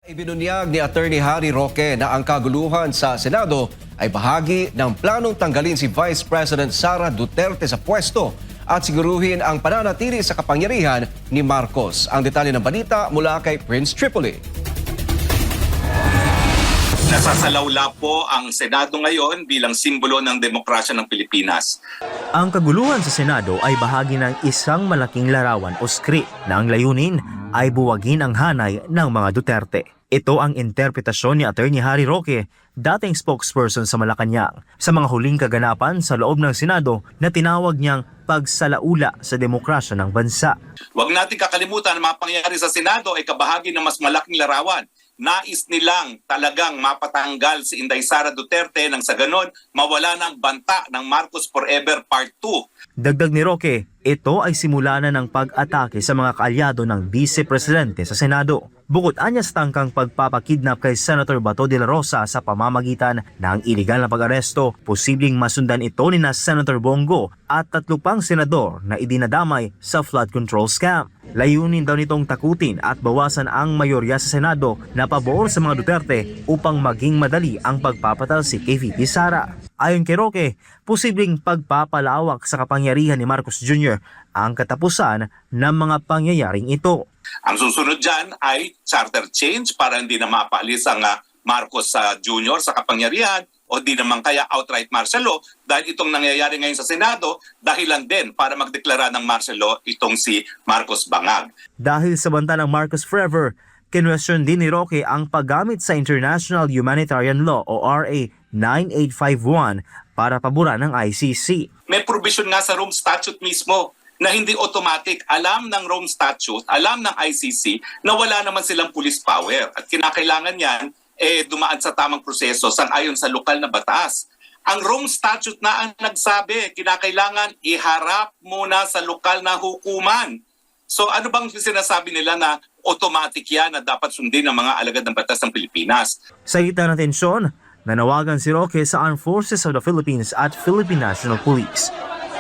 Ibinunyag ni Attorney Harry Roque na ang kaguluhan sa Senado ay bahagi ng planong tanggalin si Vice President Sara Duterte sa pwesto at siguruhin ang pananatili sa kapangyarihan ni Marcos. Ang detalye ng balita mula kay Prince Tripoli. Nasasalawla po ang Senado ngayon bilang simbolo ng demokrasya ng Pilipinas. Ang kaguluhan sa Senado ay bahagi ng isang malaking larawan o script na ang layunin ay buwagin ang hanay ng mga Duterte. Ito ang interpretasyon ni Attorney Harry Roque, dating spokesperson sa Malacanang, sa mga huling kaganapan sa loob ng Senado na tinawag niyang pagsalaula sa demokrasya ng bansa. Huwag natin kakalimutan na mga pangyayari sa Senado ay kabahagi ng mas malaking larawan. Nais nilang talagang mapatanggal si Inday Sara Duterte nang sa ganon mawala ng banta ng Marcos Forever Part 2. Dagdag ni Roque, ito ay simula na ng pag-atake sa mga kaalyado ng Vice Presidente sa Senado. Bukod anya sa tangkang pagpapakidnap kay Senator Bato de la Rosa sa pamamagitan ng iligal na pag-aresto, posibleng masundan ito ni na Senator Bongo at 3 pang senador na idinadamay sa flood control scam. Layunin daw nitong takutin at bawasan ang mayorya sa Senado na pabor sa mga Duterte upang maging madali ang pagpapatalsik kay VP Sara. Ayon kay Roque, posibleng pagpapalawak sa kapangyarihan ni Marcos Jr. ang katapusan ng mga pangyayaring ito. Ang susunod dyan ay charter change para hindi na mapaalis ang Marcos Jr. sa kapangyarihan o di naman kaya outright martial law dahil itong nangyayari ngayon sa Senado dahilan din para magdeklara ng martial law itong si Marcos Bangag. Dahil sa banta ng Marcos Forever, kinwestiyon din ni Roque ang paggamit sa International Humanitarian Law o RA 9851 para paboran ng ICC. May provision nga sa Rome Statute mismo na hindi automatic. Alam ng Rome Statute, alam ng ICC na wala naman silang police power at kinakailangan yan dumaan sa tamang proseso sang-ayon sa lokal na batas. Ang Rome Statute na ang nagsabi, kinakailangan iharap muna sa lokal na hukuman. So ano bang sinasabi nila na automatic yan na dapat sundin ng mga alagad ng batas ng Pilipinas? Sa gitna ng tensyon, nanawagan si Roque sa Armed Forces of the Philippines at Philippine National Police.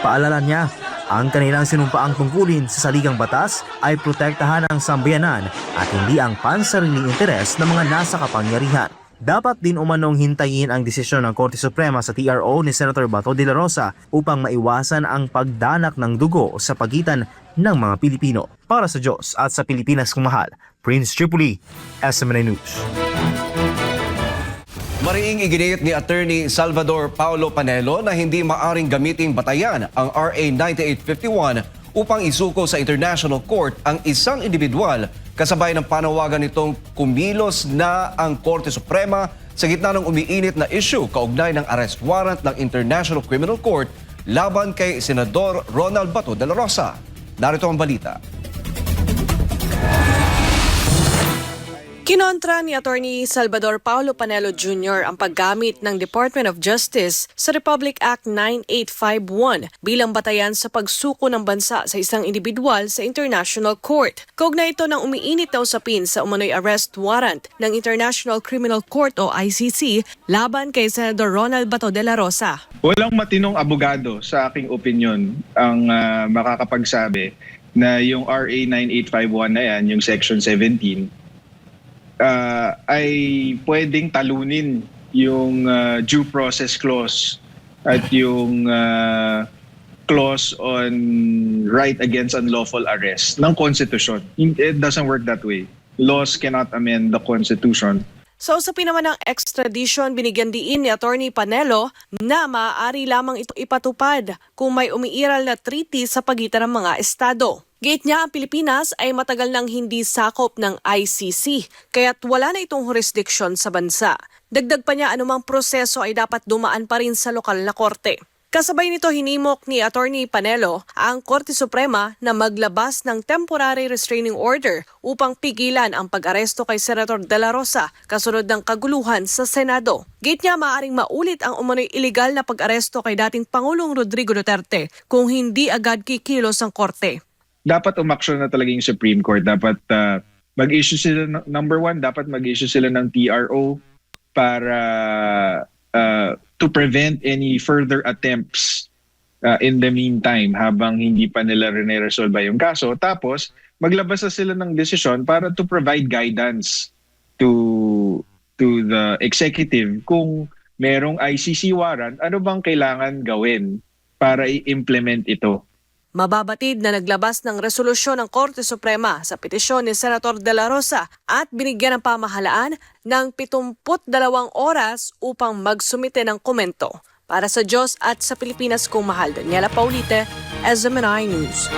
Paalala niya, ang kanilang sinumpaang tungkulin sa saligang batas ay protektahan ang sambayanan at hindi ang pansariling interes ng mga nasa kapangyarihan. Dapat din umanong hintayin ang desisyon ng Korte Suprema sa TRO ni Senator Bato de la Rosa upang maiwasan ang pagdanak ng dugo sa pagitan ng mga Pilipino. Para sa Diyos at sa Pilipinas kung mahal, Prince Tripoli, SMNA News. Mariing iginit ni Attorney Salvador Paulo Panelo na hindi maaring gamiting batayan ang RA 9851 upang isuko sa International Court ang isang individual kasabay ng panawagan nitong kumilos na ang Korte Suprema sa gitna ng umiinit na issue kaugnay ng arrest warrant ng International Criminal Court laban kay Senador Ronald Bato de la Rosa. Narito ang balita. Kinontra ni Attorney Salvador Paulo Panelo Jr. ang paggamit ng Department of Justice sa Republic Act 9851 bilang batayan sa pagsuko ng bansa sa isang individual sa International Court. Kaugnay ito ng umiinit na usapin sa umano'y arrest warrant ng International Criminal Court o ICC laban kay Senador Ronald Bato de la Rosa. Walang matinong abogado sa aking opinion ang makakapagsabi na yung RA 9851 na yan, yung Section 17, ay pwedeng talunin yung due process clause at yung clause on right against unlawful arrest ng Constitution. It doesn't work that way. Laws cannot amend the Constitution. Sa usapin naman ng extradition, binigyan diin ni Attorney Panelo na maaari lamang ito ipatupad kung may umiiral na treaty sa pagitan ng mga estado. Giit niya ang Pilipinas ay matagal nang hindi sakop ng ICC, kaya't wala na itong jurisdiction sa bansa. Dagdag pa niya anumang proseso ay dapat dumaan pa rin sa lokal na korte. Kasabay nito hinimok ni Attorney Panelo ang Korte Suprema na maglabas ng temporary restraining order upang pigilan ang pag-aresto kay Senator De La Rosa kasunod ng kaguluhan sa Senado. Giit niya maaaring maulit ang umano'y iligal na pag-aresto kay dating Pangulong Rodrigo Duterte kung hindi agad kikilos ang korte. Dapat umaksyon na talaga yung Supreme Court. Dapat mag-issue sila, number one, dapat mag-issue sila ng TRO para to prevent any further attempts in the meantime habang hindi pa nila resolve yung kaso. Tapos, maglabas na sila ng desisyon para to provide guidance to the executive kung merong ICC warrant, ano bang kailangan gawin para i-implement ito. Mababatid na naglabas ng resolusyon ng Korte Suprema sa petisyon ni Senator De La Rosa at binigyan ng pamahalaan ng 72 oras upang magsumite ng komento. Para sa Diyos at sa Pilipinas kong mahal, Daniela Paulite, SMNI News.